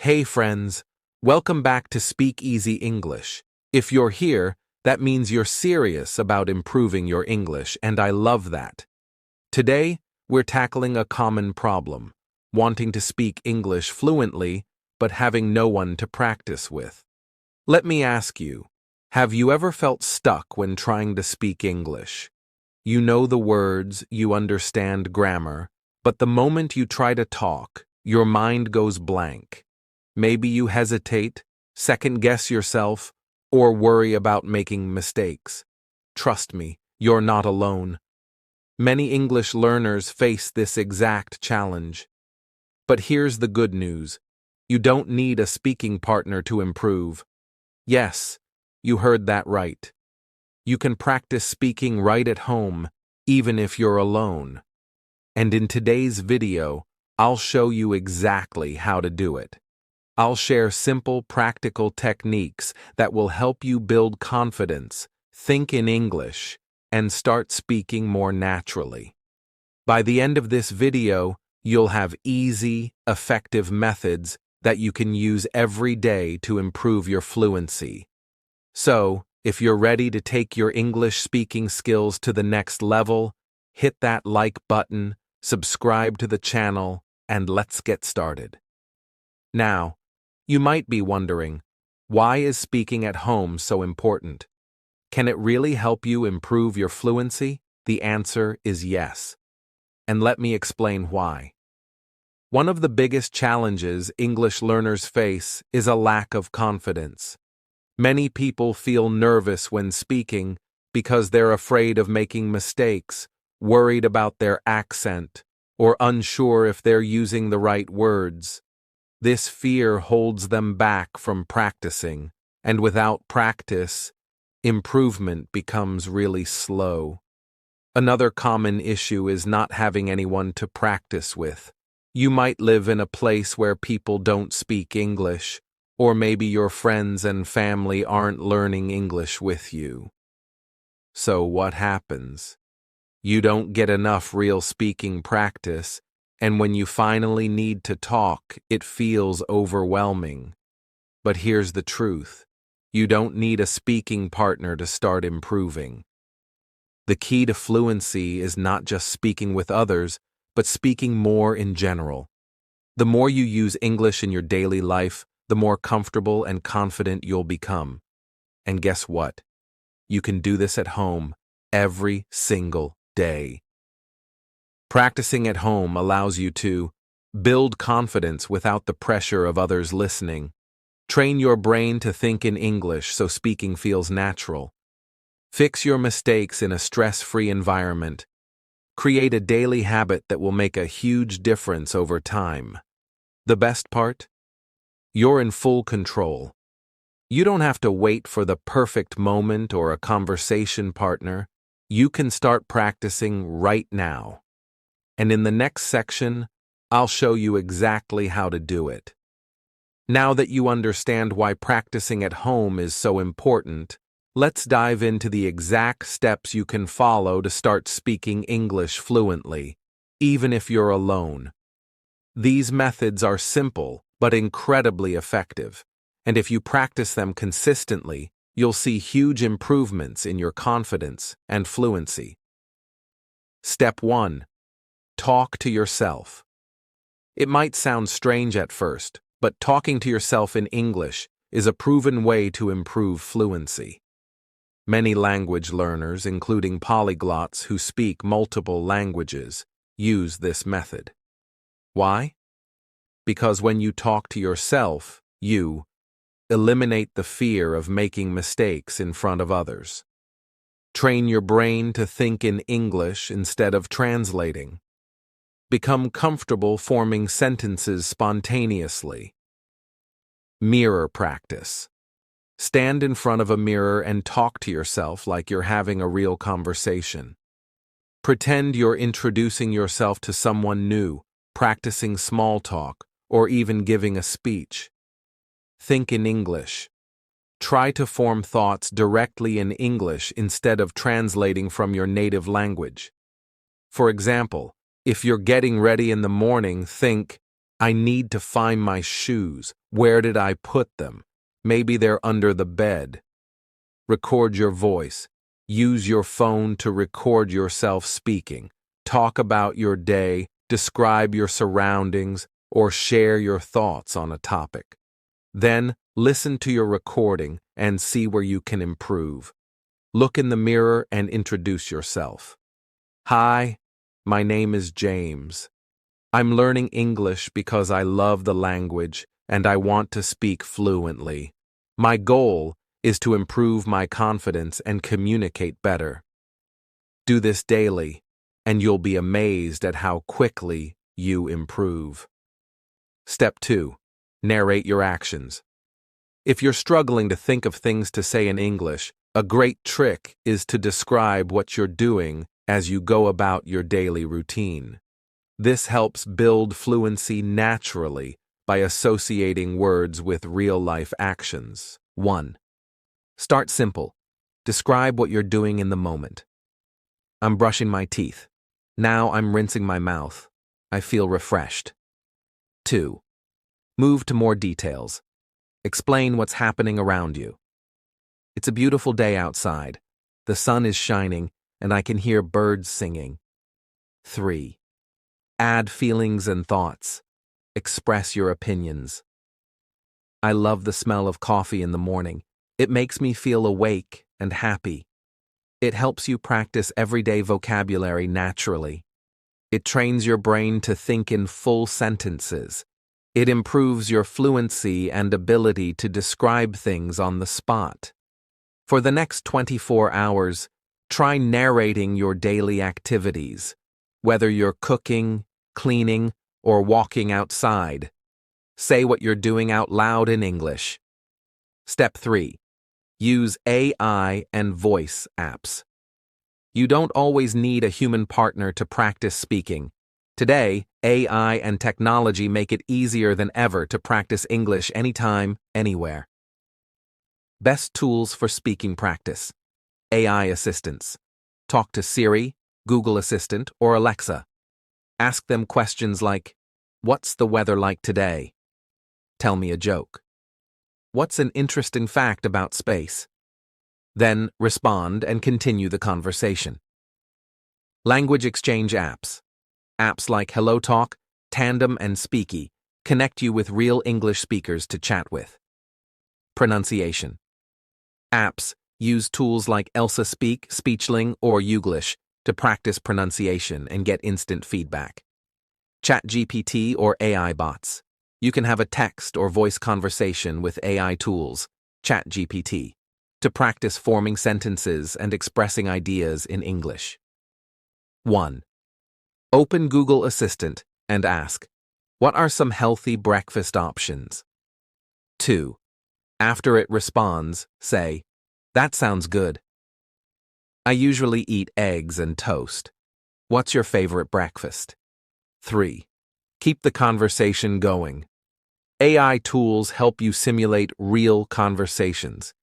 Hey friends, welcome back to Speak Easy English. If you're here, that means you're serious about improving your English, and I love that. Today, we're tackling a common problem, wanting to speak English fluently, but having no one to practice with. Let me ask you, have you ever felt stuck when trying to speak English? You know the words, you understand grammar, but the moment you try to talk, your mind goes blank. Maybe you hesitate, second-guess yourself, or worry about making mistakes. Trust me, you're not alone. Many English learners face this exact challenge. But here's the good news. You don't need a speaking partner to improve. Yes, you heard that right. You can practice speaking right at home, even if you're alone. And in today's video, I'll show you exactly how to do it. I'll share simple, practical techniques that will help you build confidence, think in English, and start speaking more naturally. By the end of this video, you'll have easy, effective methods that you can use every day to improve your fluency. So, if you're ready to take your English speaking skills to the next level, hit that like button, subscribe to the channel, and let's get started. Now, you might be wondering, why is speaking at home so important? Can it really help you improve your fluency? The answer is yes. And let me explain why. One of the biggest challenges English learners face is a lack of confidence. Many people feel nervous when speaking because they're afraid of making mistakes, worried about their accent, or unsure if they're using the right words. This fear holds them back from practicing, and without practice, improvement becomes really slow. Another common issue is not having anyone to practice with. You might live in a place where people don't speak English, or maybe your friends and family aren't learning English with you. So what happens? You don't get enough real speaking practice, and when you finally need to talk, it feels overwhelming. But here's the truth. You don't need a speaking partner to start improving. The key to fluency is not just speaking with others, but speaking more in general. The more you use English in your daily life, the more comfortable and confident you'll become. And guess what? You can do this at home every single day. Practicing at home allows you to build confidence without the pressure of others listening, train your brain to think in English so speaking feels natural, fix your mistakes in a stress-free environment, create a daily habit that will make a huge difference over time. The best part? You're in full control. You don't have to wait for the perfect moment or a conversation partner. You can start practicing right now. And in the next section, I'll show you exactly how to do it. Now that you understand why practicing at home is so important, let's dive into the exact steps you can follow to start speaking English fluently, even if you're alone. These methods are simple but incredibly effective, and if you practice them consistently, you'll see huge improvements in your confidence and fluency. Step 1. Talk to yourself. It might sound strange at first, but talking to yourself in English is a proven way to improve fluency. Many language learners, including polyglots who speak multiple languages, use this method. Why? Because when you talk to yourself, you eliminate the fear of making mistakes in front of others. Train your brain to think in English instead of translating. Become comfortable forming sentences spontaneously. Mirror practice. Stand in front of a mirror and talk to yourself like you're having a real conversation. Pretend you're introducing yourself to someone new, practicing small talk, or even giving a speech. Think in English. Try to form thoughts directly in English instead of translating from your native language. For example, if you're getting ready in the morning, think, I need to find my shoes. Where did I put them? Maybe they're under the bed. Record your voice. Use your phone to record yourself speaking. Talk about your day, describe your surroundings, or share your thoughts on a topic. Then, listen to your recording and see where you can improve. Look in the mirror and introduce yourself. Hi, my name is James. I'm learning English because I love the language and I want to speak fluently. My goal is to improve my confidence and communicate better. Do this daily, and you'll be amazed at how quickly you improve. Step 2. Narrate your actions. If you're struggling to think of things to say in English, a great trick is to describe what you're doing as you go about your daily routine. This helps build fluency naturally by associating words with real-life actions. 1. Start simple. Describe what you're doing in the moment. I'm brushing my teeth. Now I'm rinsing my mouth. I feel refreshed. 2. Move to more details. Explain what's happening around you. It's a beautiful day outside. The sun is shining, and I can hear birds singing. 3. Add feelings and thoughts. Express your opinions. I love the smell of coffee in the morning. It makes me feel awake and happy. It helps you practice everyday vocabulary naturally. It trains your brain to think in full sentences. It improves your fluency and ability to describe things on the spot. For the next 24 hours, try narrating your daily activities, whether you're cooking, cleaning, or walking outside. Say what you're doing out loud in English. Step 3. Use AI and voice apps. You don't always need a human partner to practice speaking. Today, AI and technology make it easier than ever to practice English anytime, anywhere. Best tools for speaking practice. AI assistants. Talk to Siri, Google Assistant, or Alexa. Ask them questions like, "What's the weather like today?" "Tell me a joke." "What's an interesting fact about space?" Then respond and continue the conversation. Language exchange apps. Apps like HelloTalk, Tandem, and Speaky connect you with real English speakers to chat with. Pronunciation. Apps use tools like Elsa Speak, Speechling, or Youglish to practice pronunciation and get instant feedback. ChatGPT or AI bots. You can have a text or voice conversation with AI tools, ChatGPT, to practice forming sentences and expressing ideas in English. 1. Open Google Assistant and ask, "What are some healthy breakfast options?" 2. After it responds, say, "That sounds good. I usually eat eggs and toast. What's your favorite breakfast?" 3. Keep the conversation going. AI tools help you simulate real conversations.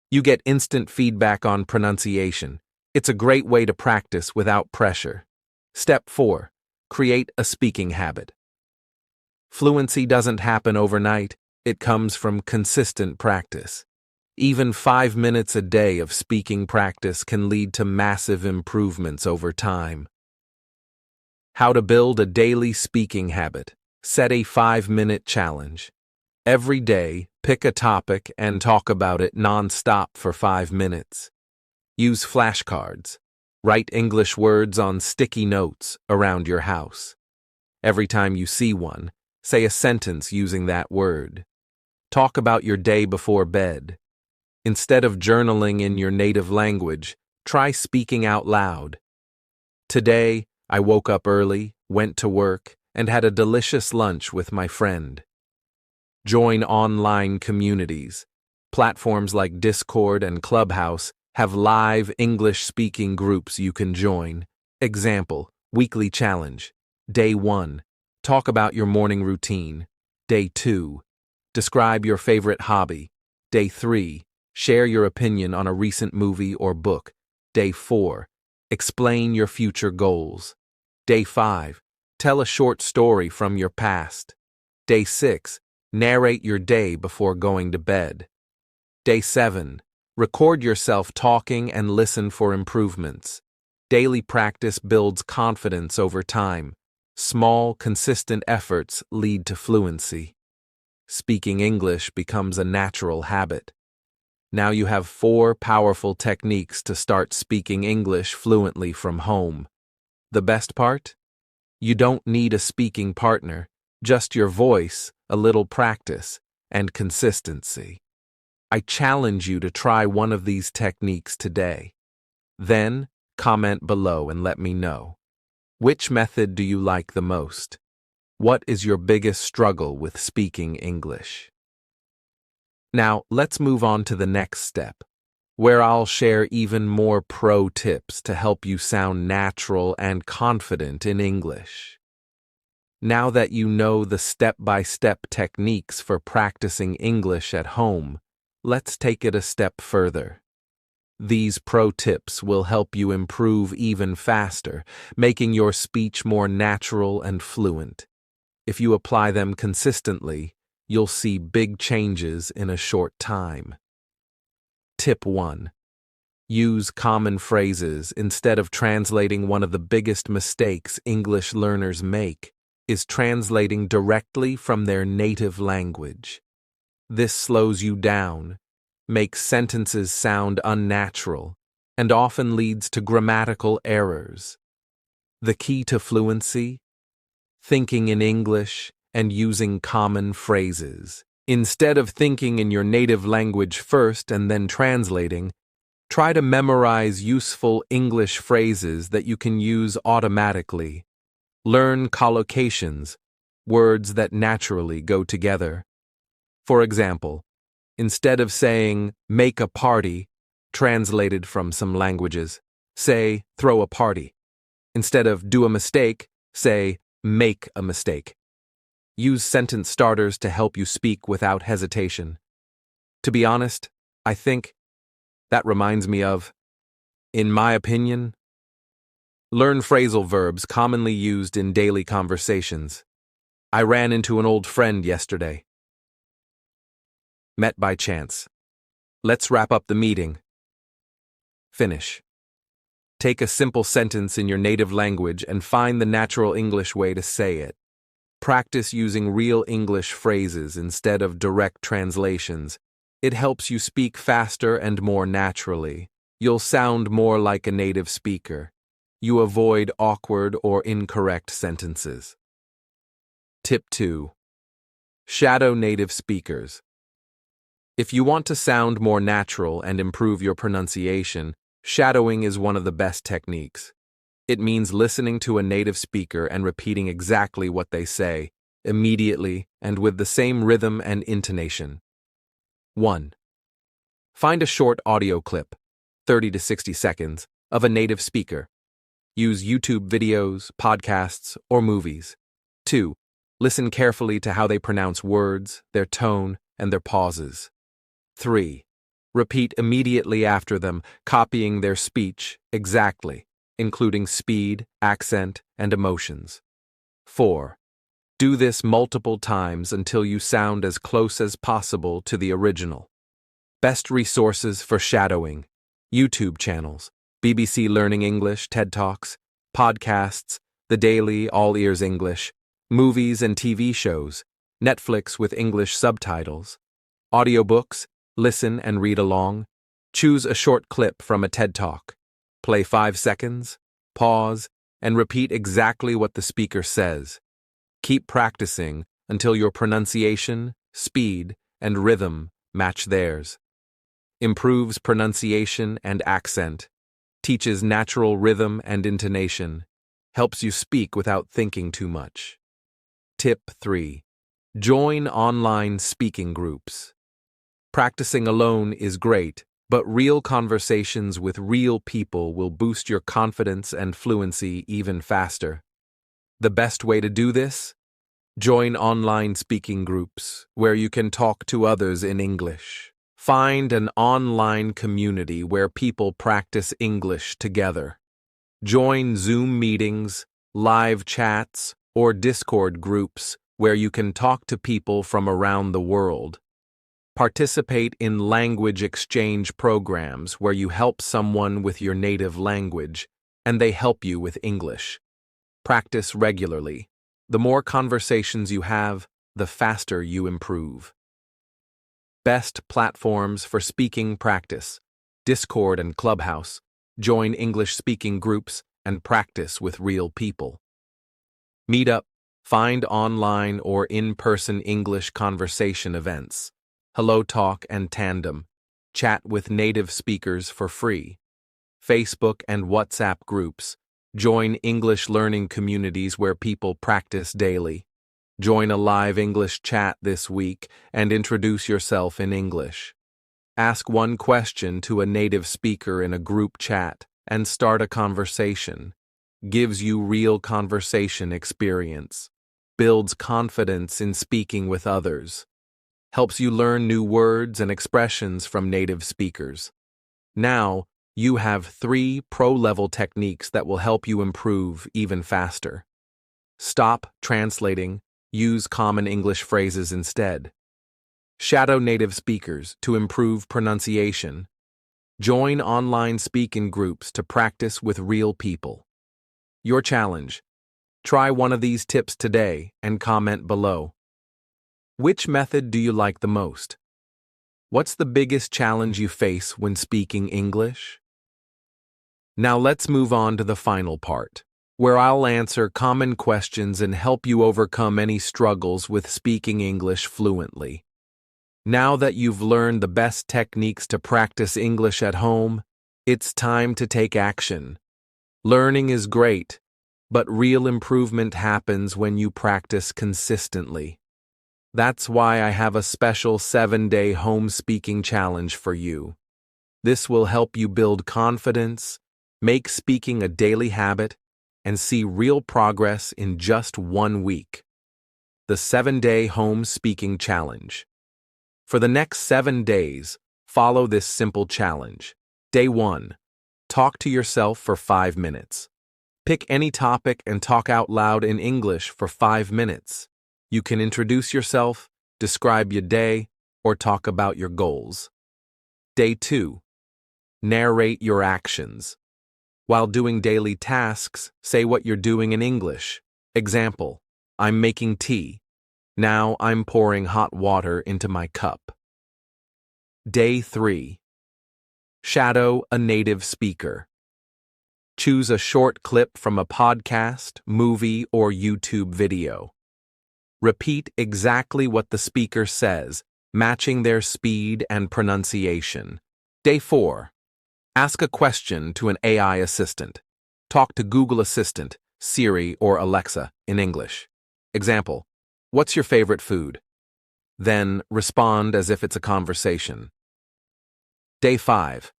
You get instant feedback on pronunciation. It's a great way to practice without pressure. Step 4. Create a speaking habit. Fluency doesn't happen overnight. It comes from consistent practice. Even 5 minutes a day of speaking practice can lead to massive improvements over time. How to build a daily speaking habit. Set a 5-minute challenge. Every day, pick a topic and talk about it non-stop for 5 minutes. Use flashcards. Write English words on sticky notes around your house. Every time you see one, say a sentence using that word. Talk about your day before bed. Instead of journaling in your native language, try speaking out loud. Today, I woke up early, went to work, and had a delicious lunch with my friend. Join online communities. Platforms like Discord and Clubhouse have live English-speaking groups you can join. Example, weekly challenge. Day 1. Talk about your morning routine. Day 2. Describe your favorite hobby. Day 3. Share your opinion on a recent movie or book. Day 4. Explain your future goals. Day 5. Tell a short story from your past. Day 6. Narrate your day before going to bed. Day 7. Record yourself talking and listen for improvements. Daily practice builds confidence over time. Small, consistent efforts lead to fluency. Speaking English becomes a natural habit. Now you have 4 powerful techniques to start speaking English fluently from home. The best part? You don't need a speaking partner, just your voice, a little practice, and consistency. I challenge you to try one of these techniques today. Then, comment below and let me know. Which method do you like the most? What is your biggest struggle with speaking English? Now, let's move on to the next step, where I'll share even more pro tips to help you sound natural and confident in English. Now that you know the step-by-step techniques for practicing English at home, let's take it a step further. These pro tips will help you improve even faster, making your speech more natural and fluent. If you apply them consistently, you'll see big changes in a short time. Tip 1. Use common phrases instead of translating. One of the biggest mistakes English learners make is translating directly from their native language. This slows you down, makes sentences sound unnatural, and often leads to grammatical errors. The key to fluency? Thinking in English and using common phrases. Instead of thinking in your native language first and then translating, try to memorize useful English phrases that you can use automatically. Learn collocations, words that naturally go together. For example, instead of saying, make a party, translated from some languages, say, throw a party. Instead of do a mistake, say, make a mistake. Use sentence starters to help you speak without hesitation. To be honest, I think that reminds me of, in my opinion. Learn phrasal verbs commonly used in daily conversations. I ran into an old friend yesterday. Met by chance. Let's wrap up the meeting. Finish. Take a simple sentence in your native language and find the natural English way to say it. Practice using real English phrases instead of direct translations. It helps you speak faster and more naturally. You'll sound more like a native speaker. You avoid awkward or incorrect sentences. Tip 2. Shadow native speakers. If you want to sound more natural and improve your pronunciation, shadowing is one of the best techniques. It means listening to a native speaker and repeating exactly what they say, immediately and with the same rhythm and intonation. 1. Find a short audio clip, 30 to 60 seconds, of a native speaker. Use YouTube videos, podcasts, or movies. 2. Listen carefully to how they pronounce words, their tone, and their pauses. 3. Repeat immediately after them, copying their speech exactly, including speed, accent, and emotions. 4. Do this multiple times until you sound as close as possible to the original. Best resources for shadowing: YouTube channels, BBC Learning English, TED Talks, podcasts, The Daily All Ears English, movies and TV shows, Netflix with English subtitles, audiobooks, listen and read along. Choose a short clip from a TED Talk. Play 5 seconds, pause, and repeat exactly what the speaker says. Keep practicing until your pronunciation, speed, and rhythm match theirs. Improves pronunciation and accent. Teaches natural rhythm and intonation. Helps you speak without thinking too much. Tip 3. Join online speaking groups. Practicing alone is great, but real conversations with real people will boost your confidence and fluency even faster. The best way to do this? Join online speaking groups where you can talk to others in English. Find an online community where people practice English together. Join Zoom meetings, live chats, or Discord groups where you can talk to people from around the world. Participate in language exchange programs where you help someone with your native language and they help you with English. Practice regularly. The more conversations you have, the faster you improve. Best platforms for speaking practice: Discord and Clubhouse. Join English-speaking groups and practice with real people. Meetup. Find online or in-person English conversation events. Hello Talk and Tandem. Chat with native speakers for free. Facebook and WhatsApp groups. Join English learning communities where people practice daily. Join a live English chat this week and introduce yourself in English. Ask one question to a native speaker in a group chat and start a conversation. Gives you real conversation experience. Builds confidence in speaking with others. Helps you learn new words and expressions from native speakers. Now, you have 3 pro-level techniques that will help you improve even faster. Stop translating. Use common English phrases instead. Shadow native speakers to improve pronunciation. Join online speaking groups to practice with real people. Your challenge: try one of these tips today and comment below. Which method do you like the most? What's the biggest challenge you face when speaking English? Now let's move on to the final part, where I'll answer common questions and help you overcome any struggles with speaking English fluently. Now that you've learned the best techniques to practice English at home, it's time to take action. Learning is great, but real improvement happens when you practice consistently. That's why I have a special 7-day home speaking challenge for you. This will help you build confidence, make speaking a daily habit, and see real progress in just 1 week. The 7-day home speaking challenge. For the next 7 days, follow this simple challenge. Day 1. Talk to yourself for 5 minutes. Pick any topic and talk out loud in English for 5 minutes. You can introduce yourself, describe your day, or talk about your goals. Day 2. Narrate your actions. While doing daily tasks, say what you're doing in English. Example: I'm making tea. Now I'm pouring hot water into my cup. Day 3. Shadow a native speaker. Choose a short clip from a podcast, movie, or YouTube video. Repeat exactly what the speaker says, matching their speed and pronunciation. Day 4. Ask a question to an AI assistant. Talk to Google Assistant, Siri, or Alexa in English. Example: what's your favorite food? Then respond as if it's a conversation. Day 5.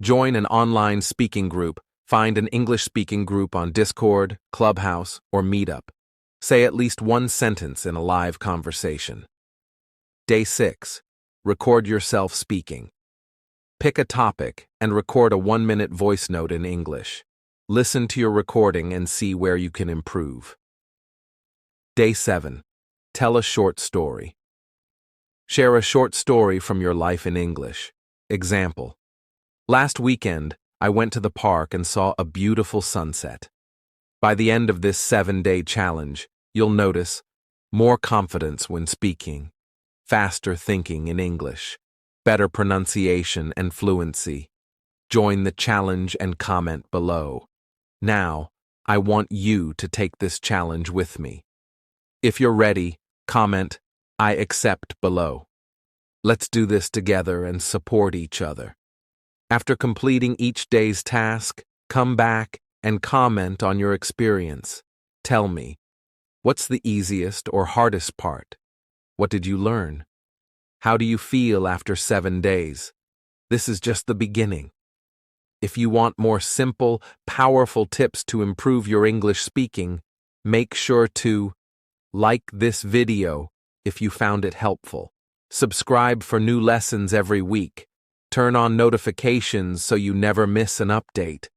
Join an online speaking group. Find an English-speaking group on Discord, Clubhouse, or Meetup. Say at least 1 sentence in a live conversation. Day 6. Record yourself speaking. Pick a topic and record a 1-minute voice note in English. Listen to your recording and see where you can improve. Day 7. Tell a short story. Share a short story from your life in English. Example: last weekend, I went to the park and saw a beautiful sunset. By the end of this 7-day challenge, you'll notice more confidence when speaking, faster thinking in English, better pronunciation and fluency. Join the challenge and comment below. Now, I want you to take this challenge with me. If you're ready, comment, "I accept" below. Let's do this together and support each other. After completing each day's task, come back and comment on your experience. Tell me, what's the easiest or hardest part? What did you learn? How do you feel after 7 days? This is just the beginning. If you want more simple, powerful tips to improve your English speaking, make sure to like this video if you found it helpful. Subscribe for new lessons every week. Turn on notifications so you never miss an update.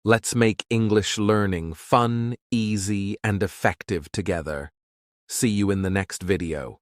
Let's make English learning fun, easy, and effective together. See you in the next video.